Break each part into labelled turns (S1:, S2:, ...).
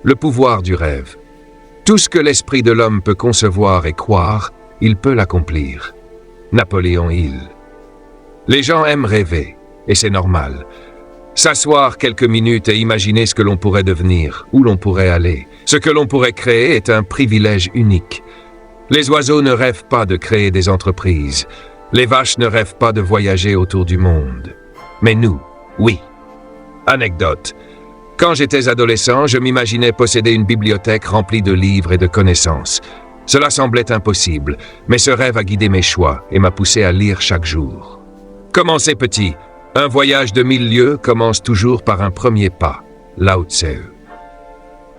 S1: Le pouvoir du rêve. Tout ce que l'esprit de l'homme peut concevoir et croire, il peut l'accomplir. Napoléon Hill. Les gens aiment rêver, et c'est normal. S'asseoir quelques minutes et imaginer ce que l'on pourrait devenir, où l'on pourrait aller, ce que l'on pourrait créer est un privilège unique. Les oiseaux ne rêvent pas de créer des entreprises. Les vaches ne rêvent pas de voyager autour du monde. Mais nous, oui. Anecdote. Quand j'étais adolescent, je m'imaginais posséder une bibliothèque remplie de livres et de connaissances. Cela semblait impossible, mais ce rêve a guidé mes choix et m'a poussé à lire chaque jour. Commencez petit. Un voyage de 1000 lieues commence toujours par un premier pas. Lao Tse.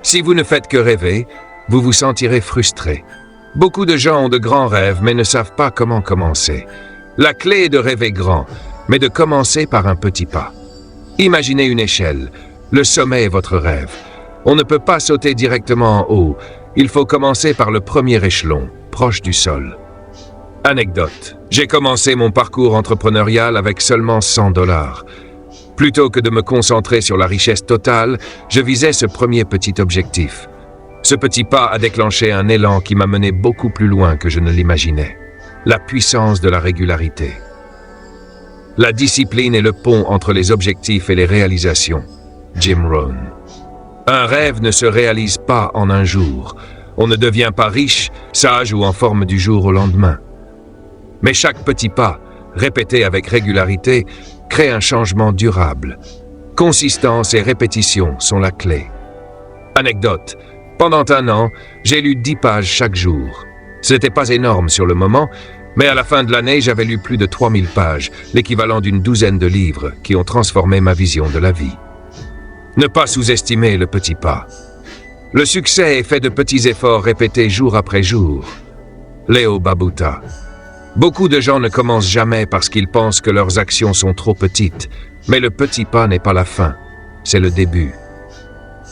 S1: Si vous ne faites que rêver, vous vous sentirez frustré. Beaucoup de gens ont de grands rêves, mais ne savent pas comment commencer. La clé est de rêver grand, mais de commencer par un petit pas. Imaginez une échelle. Le sommet est votre rêve. On ne peut pas sauter directement en haut. Il faut commencer par le premier échelon, proche du sol. Anecdote. J'ai commencé mon parcours entrepreneurial avec seulement $100. Plutôt que de me concentrer sur la richesse totale, je visais ce premier petit objectif. Ce petit pas a déclenché un élan qui m'a mené beaucoup plus loin que je ne l'imaginais. La puissance de la régularité. La discipline est le pont entre les objectifs et les réalisations. Jim Rohn. Un rêve ne se réalise pas en un jour. On ne devient pas riche, sage ou en forme du jour au lendemain. Mais chaque petit pas, répété avec régularité, crée un changement durable. Consistance et répétition sont la clé. Anecdote. Pendant un an, j'ai lu 10 pages chaque jour. Ce n'était pas énorme sur le moment, mais à la fin de l'année, j'avais lu plus de 3000 pages, l'équivalent d'une douzaine de livres qui ont transformé ma vision de la vie. Ne pas sous-estimer le petit pas. Le succès est fait de petits efforts répétés jour après jour. Leo Babauta. Beaucoup de gens ne commencent jamais parce qu'ils pensent que leurs actions sont trop petites, mais le petit pas n'est pas la fin, c'est le début.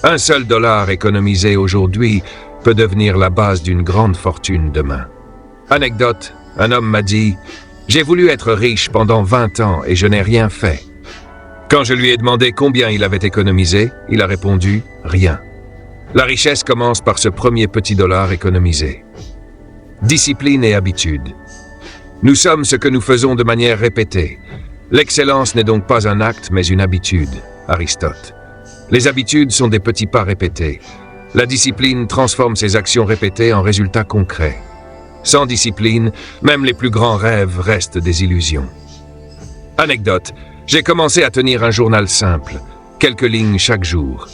S1: Un seul dollar économisé aujourd'hui peut devenir la base d'une grande fortune demain. Anecdote, un homme m'a dit « J'ai voulu être riche pendant 20 ans et je n'ai rien fait. » Quand je lui ai demandé combien il avait économisé, il a répondu « Rien ». La richesse commence par ce premier petit dollar économisé. Discipline et habitude. Nous sommes ce que nous faisons de manière répétée. L'excellence n'est donc pas un acte, mais une habitude. Aristote. Les habitudes sont des petits pas répétés. La discipline transforme ces actions répétées en résultats concrets. Sans discipline, même les plus grands rêves restent des illusions. Anecdote. J'ai commencé à tenir un journal simple, quelques lignes chaque jour.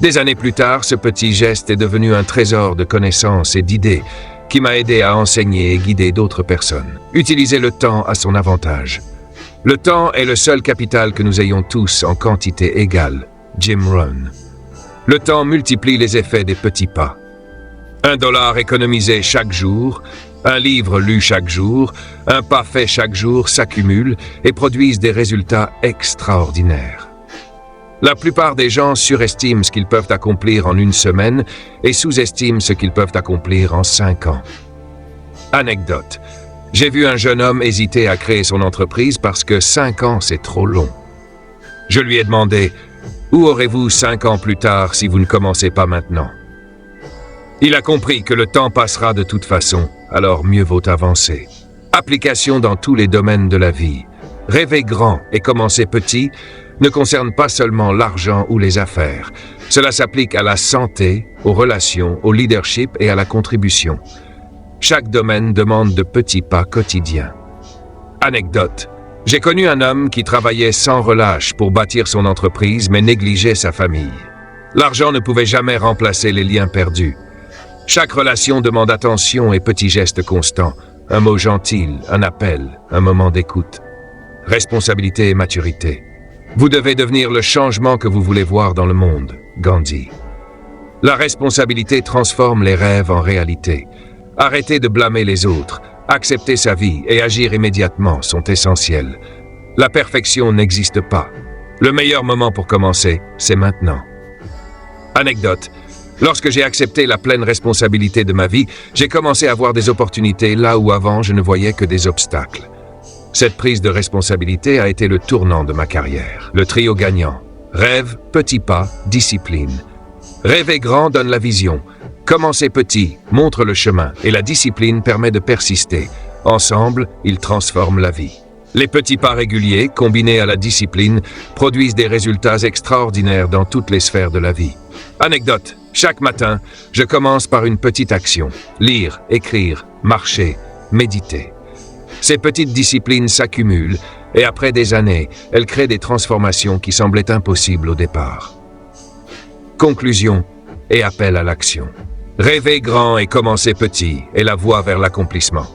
S1: Des années plus tard, ce petit geste est devenu un trésor de connaissances et d'idées qui m'a aidé à enseigner et guider d'autres personnes. Utilisez le temps à son avantage. Le temps est le seul capital que nous ayons tous en quantité égale. Jim Rohn. Le temps multiplie les effets des petits pas. $1 économisé chaque jour, un livre lu chaque jour, un pas fait chaque jour s'accumulent et produisent des résultats extraordinaires. La plupart des gens surestiment ce qu'ils peuvent accomplir en une semaine et sous-estiment ce qu'ils peuvent accomplir en 5 ans. Anecdote. J'ai vu un jeune homme hésiter à créer son entreprise parce que 5 ans c'est trop long. Je lui ai demandé « Où aurez-vous 5 ans plus tard si vous ne commencez pas maintenant ?» Il a compris que le temps passera de toute façon, alors mieux vaut avancer. Application dans tous les domaines de la vie. Rêver grand et commencer petit ne concerne pas seulement l'argent ou les affaires. Cela s'applique à la santé, aux relations, au leadership et à la contribution. Chaque domaine demande de petits pas quotidiens. Anecdote. J'ai connu un homme qui travaillait sans relâche pour bâtir son entreprise mais négligeait sa famille. L'argent ne pouvait jamais remplacer les liens perdus. Chaque relation demande attention et petits gestes constants, un mot gentil, un appel, un moment d'écoute. Responsabilité et maturité. Vous devez devenir le changement que vous voulez voir dans le monde. Gandhi. La responsabilité transforme les rêves en réalité. Arrêter de blâmer les autres, accepter sa vie et agir immédiatement sont essentiels. La perfection n'existe pas. Le meilleur moment pour commencer, c'est maintenant. Anecdote. Lorsque j'ai accepté la pleine responsabilité de ma vie, j'ai commencé à voir des opportunités là où avant je ne voyais que des obstacles. Cette prise de responsabilité a été le tournant de ma carrière. Le trio gagnant. Rêve, petits pas, discipline. Rêver grand donne la vision. Commencer petit montre le chemin et la discipline permet de persister. Ensemble, ils transforment la vie. Les petits pas réguliers, combinés à la discipline, produisent des résultats extraordinaires dans toutes les sphères de la vie. Anecdote. Chaque matin, je commence par une petite action. Lire, écrire, marcher, méditer. Ces petites disciplines s'accumulent et après des années, elles créent des transformations qui semblaient impossibles au départ. Conclusion et appel à l'action. Rêver grand et commencer petit est la voie vers l'accomplissement.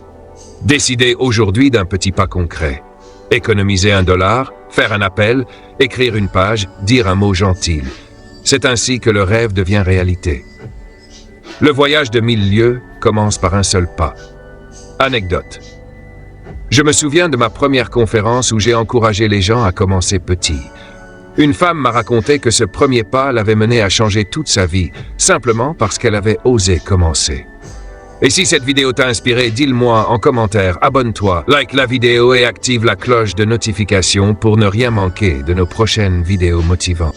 S1: Décidez aujourd'hui d'un petit pas concret. Économiser $1, faire un appel, écrire une page, dire un mot gentil. C'est ainsi que le rêve devient réalité. Le voyage de 1000 lieues commence par un seul pas. Anecdote. Je me souviens de ma première conférence où j'ai encouragé les gens à commencer petit. Une femme m'a raconté que ce premier pas l'avait menée à changer toute sa vie, simplement parce qu'elle avait osé commencer. Et si cette vidéo t'a inspiré, dis-le-moi en commentaire, abonne-toi, like la vidéo et active la cloche de notification pour ne rien manquer de nos prochaines vidéos motivantes.